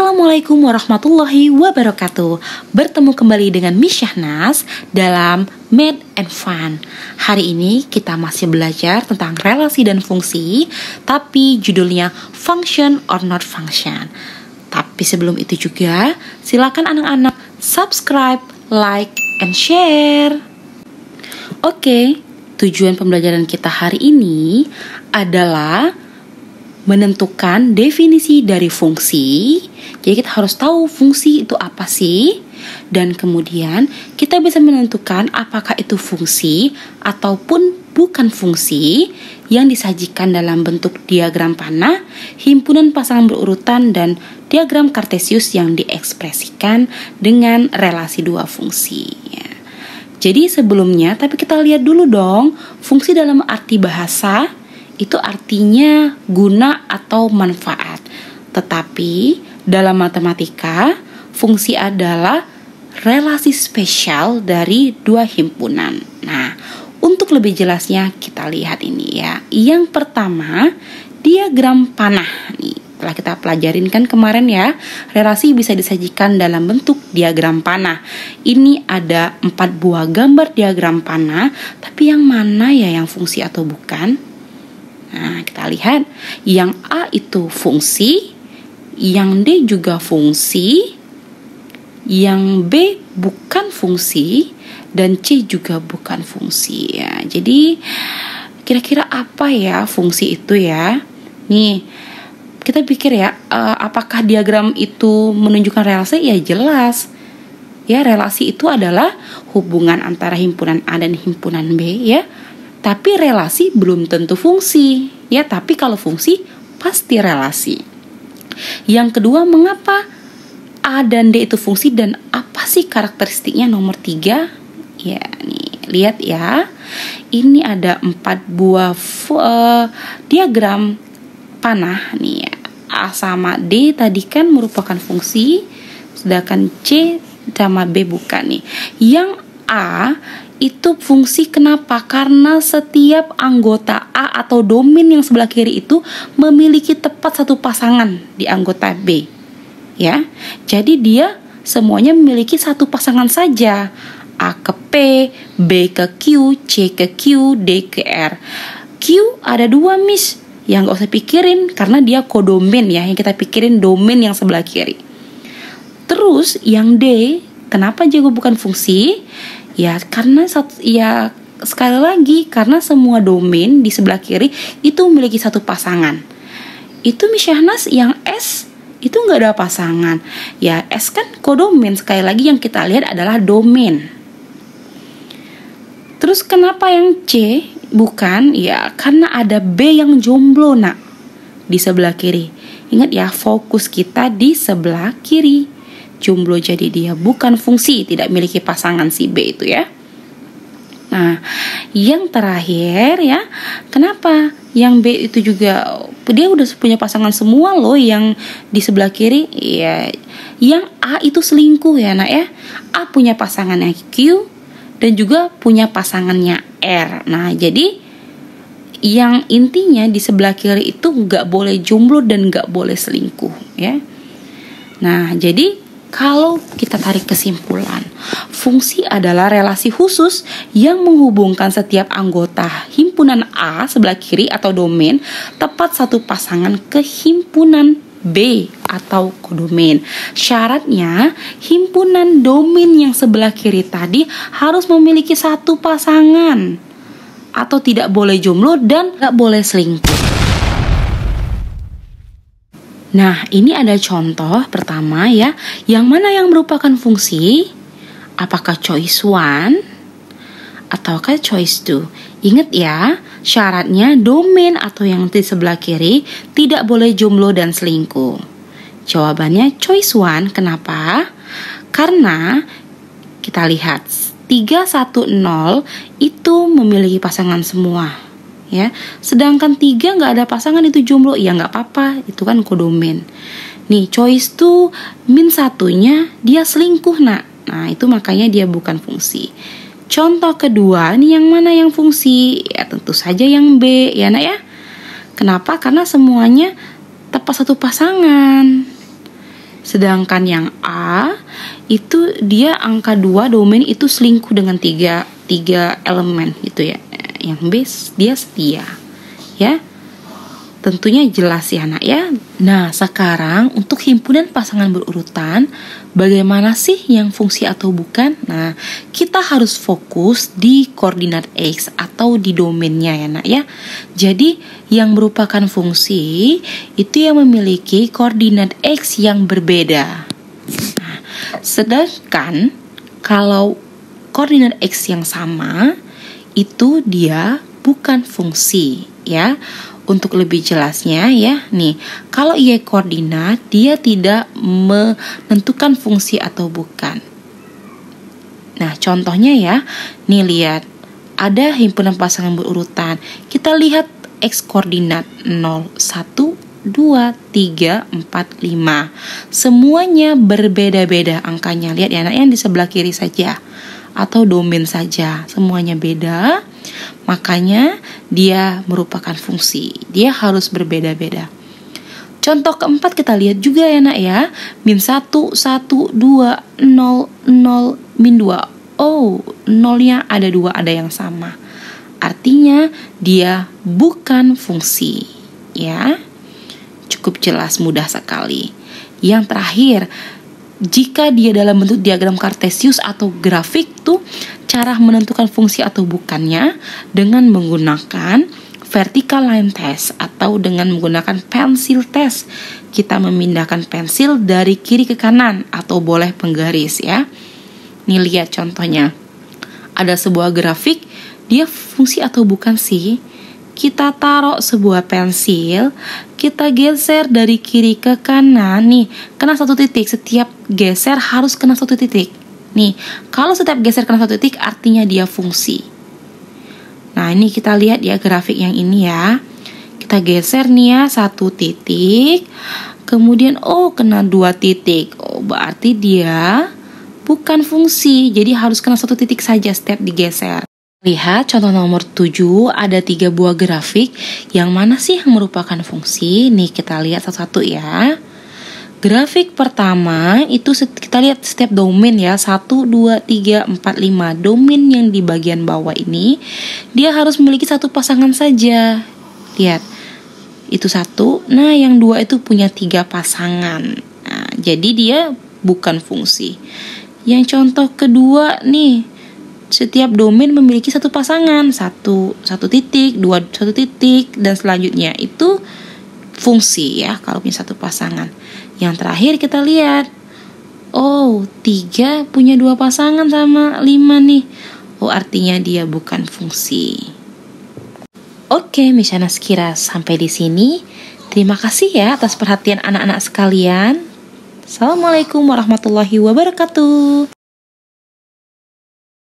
Assalamualaikum warahmatullahi wabarakatuh. Bertemu kembali dengan Miss Syahnas dalam Math and Fun. Hari ini kita masih belajar tentang relasi dan fungsi, tapi judulnya function or not function. Tapi sebelum itu juga, silakan anak-anak subscribe, like, and share. Oke, tujuan pembelajaran kita hari ini adalah menentukan definisi dari fungsi. Jadi kita harus tahu fungsi itu apa sih, dan kemudian kita bisa menentukan apakah itu fungsi ataupun bukan fungsi yang disajikan dalam bentuk diagram panah, himpunan pasangan berurutan, dan diagram kartesius yang diekspresikan dengan relasi dua fungsi. Jadi sebelumnya, tapi kita lihat dulu dong, fungsi dalam arti bahasa itu artinya guna atau manfaat. Tetapi dalam matematika, fungsi adalah relasi spesial dari dua himpunan. Nah, untuk lebih jelasnya kita lihat ini ya. Yang pertama, diagram panah nih. Telah kita pelajarin kan kemarin ya, relasi bisa disajikan dalam bentuk diagram panah. Ini ada 4 buah gambar diagram panah, tapi yang mana ya yang fungsi atau bukan? Nah, kita lihat yang A itu fungsi, yang D juga fungsi, yang B bukan fungsi, dan C juga bukan fungsi ya. Jadi kira-kira apa ya fungsi itu ya? Nih, kita pikir ya, apakah diagram itu menunjukkan relasi? Ya jelas. Ya, relasi itu adalah hubungan antara himpunan A dan himpunan B ya. Tapi relasi belum tentu fungsi, ya. Tapi kalau fungsi pasti relasi. Yang kedua, mengapa A dan D itu fungsi dan apa sih karakteristiknya nomor 3? Ya, nih lihat ya. Ini ada 4 buah diagram panah nih ya. A sama D tadi kan merupakan fungsi, sedangkan C sama B bukan nih. Yang A itu fungsi kenapa? Karena setiap anggota A atau domain yang sebelah kiri itu memiliki tepat satu pasangan di anggota B. Ya. Jadi dia semuanya memiliki satu pasangan saja. A ke P, B ke Q, C ke Q, D ke R. Q ada 2 Miss. Yang gak usah pikirin karena dia kodomain ya. Yang kita pikirin domain yang sebelah kiri. Terus yang D, kenapa juga bukan fungsi? Ya karena sekali lagi karena semua domain di sebelah kiri itu memiliki satu pasangan. Itu Miss Syahnas yang S itu nggak ada pasangan. Ya S kan kodomain, sekali lagi yang kita lihat adalah domain. Terus kenapa yang C bukan? Ya karena ada B yang jomblo nak di sebelah kiri. Ingat ya, fokus kita di sebelah kiri. Jomblo, jadi dia bukan fungsi, tidak memiliki pasangan si B itu ya. Nah, yang terakhir ya, kenapa yang B itu juga dia udah punya pasangan semua loh yang di sebelah kiri ya. Yang A itu selingkuh ya nak ya. A punya pasangannya Q dan juga punya pasangannya R. Nah, jadi yang intinya di sebelah kiri itu nggak boleh jomblo dan nggak boleh selingkuh ya. Nah, jadi kalau kita tarik kesimpulan, fungsi adalah relasi khusus yang menghubungkan setiap anggota himpunan A sebelah kiri atau domain tepat satu pasangan ke himpunan B atau kodomain. Syaratnya, himpunan domain yang sebelah kiri tadi harus memiliki satu pasangan atau tidak boleh jomblo dan gak boleh selingkuh. Nah, ini ada contoh pertama ya. Yang mana yang merupakan fungsi? Apakah choice 1 ataukah choice 2? Ingat ya, syaratnya domain atau yang di sebelah kiri tidak boleh jomblo dan selingkuh. Jawabannya choice 1. Kenapa? Karena kita lihat 310 itu memiliki pasangan semua. Ya, sedangkan 3 nggak ada pasangan itu jomblo, ya nggak apa-apa, itu kan kodomain. Nih choice 2 min satunya dia selingkuh nak. Nah itu makanya dia bukan fungsi. Contoh kedua nih, yang mana yang fungsi? Ya tentu saja yang B ya nak ya. Kenapa? Karena semuanya tepat satu pasangan. Sedangkan yang A itu dia angka 2 domain itu selingkuh dengan tiga elemen gitu ya. Yang B dia setia. Ya. Tentunya jelas ya nak ya. Nah sekarang untuk himpunan pasangan berurutan, bagaimana sih yang fungsi atau bukan? Nah kita harus fokus di koordinat X atau di domainnya ya nak ya. Jadi yang merupakan fungsi itu yang memiliki koordinat X yang berbeda. Nah, sedangkan kalau koordinat X yang sama itu dia bukan fungsi ya. Untuk lebih jelasnya ya, nih kalau Y koordinat dia tidak menentukan fungsi atau bukan. Nah contohnya ya, nih lihat ada himpunan pasangan berurutan. Kita lihat X koordinat 0, 1, 2, 3, 4, 5. Semuanya berbeda-beda angkanya. Lihat ya, yang di sebelah kiri saja atau domain saja, semuanya beda. Makanya dia merupakan fungsi. Dia harus berbeda-beda. Contoh keempat kita lihat juga ya nak ya. Min 1, 1, 2, 0, 0, min 2. Oh, nolnya ada 2, ada yang sama. Artinya dia bukan fungsi. Ya, cukup jelas, mudah sekali. Yang terakhir, jika dia dalam bentuk diagram kartesius atau grafik tuh, cara menentukan fungsi atau bukannya dengan menggunakan vertical line test atau dengan menggunakan pensil test. Kita memindahkan pensil dari kiri ke kanan atau boleh penggaris ya. Nih lihat contohnya. Ada sebuah grafik, dia fungsi atau bukan sih? Kita taruh sebuah pensil, kita geser dari kiri ke kanan. Nih, kena satu titik. Setiap geser harus kena satu titik. Nih, kalau setiap geser kena satu titik artinya dia fungsi. Nah, ini kita lihat ya grafik yang ini ya. Kita geser nih ya satu titik. Kemudian kena 2 titik. Berarti dia bukan fungsi. Jadi harus kena satu titik saja setiap digeser. Lihat contoh nomor 7, ada 3 buah grafik. Yang mana sih yang merupakan fungsi? Nih kita lihat satu-satu ya. Grafik pertama itu kita lihat setiap domain ya, 1, 2, 3, 4, 5. Domain yang di bagian bawah ini dia harus memiliki satu pasangan saja. Lihat, itu 1. Nah yang 2 itu punya 3 pasangan. Nah, jadi dia bukan fungsi. Yang contoh kedua nih, setiap domain memiliki satu pasangan, satu titik, 2, 1 titik, dan selanjutnya itu fungsi ya kalau punya satu pasangan. Yang terakhir kita lihat, 3 punya 2 pasangan sama 5 nih. Artinya dia bukan fungsi. Oke, Miss Yana sekira sampai di sini. Terima kasih ya atas perhatian anak-anak sekalian. Assalamualaikum warahmatullahi wabarakatuh.